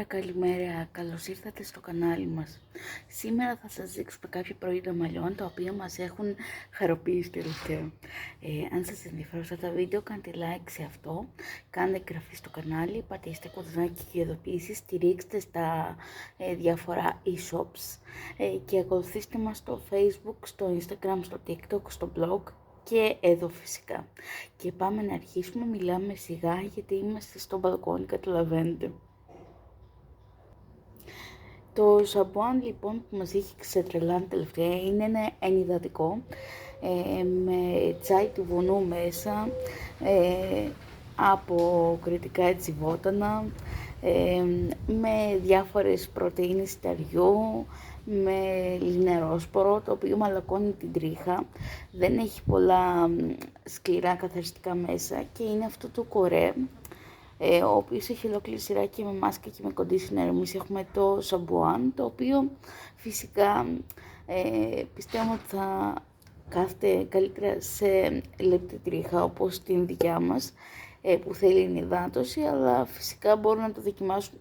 Καλημέρα, καλώς ήρθατε στο κανάλι μας. Σήμερα θα σας δείξουμε κάποια προϊόντα μαλλιών τα οποία μας έχουν χαροποιήσει τελευταία. Αν σας ενδιαφέρουν αυτά τα βίντεο, κάντε like σε αυτό, κάντε εγγραφή στο κανάλι, πατήστε κουδουνάκι και ειδοποιήσεις, στηρίξτε στα διάφορα e-shops και ακολουθήστε μας στο Facebook, στο Instagram, στο TikTok, στο blog και εδώ φυσικά. Και πάμε να αρχίσουμε, μιλάμε σιγά γιατί είμαστε στο μπαλκόνι, καταλαβαίνετε. Το σαμπουάν λοιπόν που μας έχει ξετρελάνει τελευταία είναι ένα ενυδατικό με τσάι του βουνού μέσα, από κρητικά έτσι βότανα, με διάφορες πρωτεΐνες σιταριού, με λινερόσπορο, το οποίο μαλακώνει την τρίχα, δεν έχει πολλά σκληρά καθαριστικά μέσα και είναι αυτό το κορέ, ο οποίος έχει ολόκληρη σειρά και με μάσκα και με conditioner. Εμείς έχουμε το σαμπουάν, το οποίο φυσικά πιστεύω ότι θα κάθεται καλύτερα σε λεπτή τρίχα όπως την δικιά μας, που θέλει ενυδάτωση, αλλά φυσικά μπορούν να το δοκιμάσουν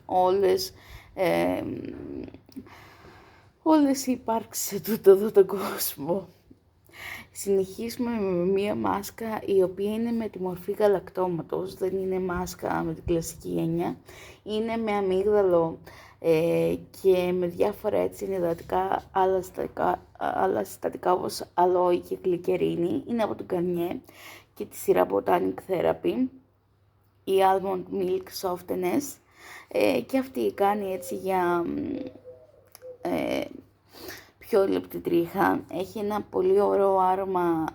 όλες οι υπάρξεις σε τούτο εδώ τον κόσμο. Συνεχίσουμε με μία μάσκα η οποία είναι με τη μορφή γαλακτώματος, δεν είναι μάσκα με την κλασική έννοια, είναι με αμύγδαλο και με διάφορα έτσι ενυδατικά άλλα συστατικά όπως αλόι και γλυκερίνη, είναι από τον Garnier και τη σειρά Botanic Therapy, η Almond Milk Softness, και αυτή κάνει έτσι για πιο λεπτή τρίχα. Έχει ένα πολύ ωραίο άρωμα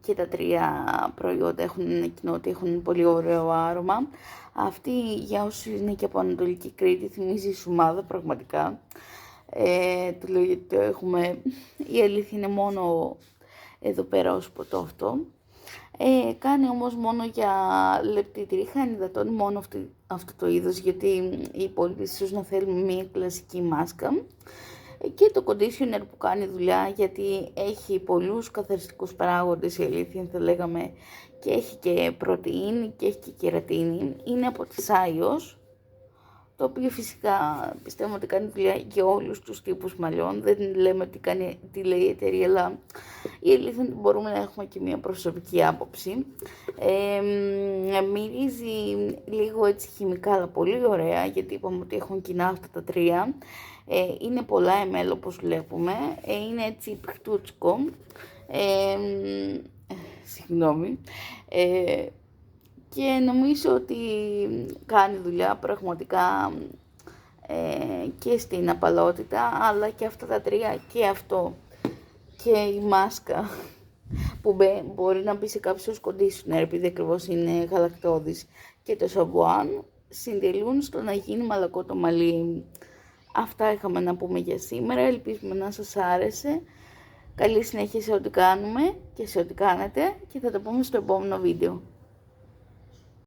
και τα τρία προϊόντα έχουν ένα κοινό ότι έχουν πολύ ωραίο άρωμα. Αυτή, για όσους είναι και από Ανατολική Κρήτη, θυμίζει σουμάδα πραγματικά. Το λέω γιατί το έχουμε, η αλήθεια είναι μόνο εδώ πέρα ως ποτό αυτό. Κάνει όμως μόνο για λεπτή τρίχα, ενυδατώνει μόνο αυτό το είδος, γιατί οι υπόλοιποι ίσως να θέλουν μια κλασική μάσκα. Και το conditioner που κάνει δουλειά, γιατί έχει πολλούς καθαριστικούς παράγοντες, η αλήθεια θα λέγαμε, και έχει και πρωτεΐνη και έχει και κερατίνη. Είναι από τη Scios, το οποίο φυσικά πιστεύω ότι κάνει δουλειά για όλους τους τύπους μαλλιών. Δεν λέμε τι λέει η εταιρεία, αλλά η αλήθεια είναι ότι μπορούμε να έχουμε και μια προσωπική άποψη. Μυρίζει λίγο έτσι χημικά, αλλά πολύ ωραία, γιατί είπαμε ότι έχουν κοινά αυτά τα τρία. Είναι πολλά ml όπως βλέπουμε, είναι έτσι πιχτούτσικο, συγγνώμη, και νομίζω ότι κάνει δουλειά πραγματικά και στην απαλότητα, αλλά και αυτά τα τρία, και αυτό και η μάσκα που μπορεί να μπει σε κάποιος conditioner επειδή ακριβώς είναι γαλακτώδης, και το σαμπουάν συντελούν στο να γίνει μαλακό το μαλλί. Αυτά είχαμε να πούμε για σήμερα, ελπίζουμε να σας άρεσε. Καλή συνέχεια σε ό,τι κάνουμε και σε ό,τι κάνετε και θα τα πούμε στο επόμενο βίντεο.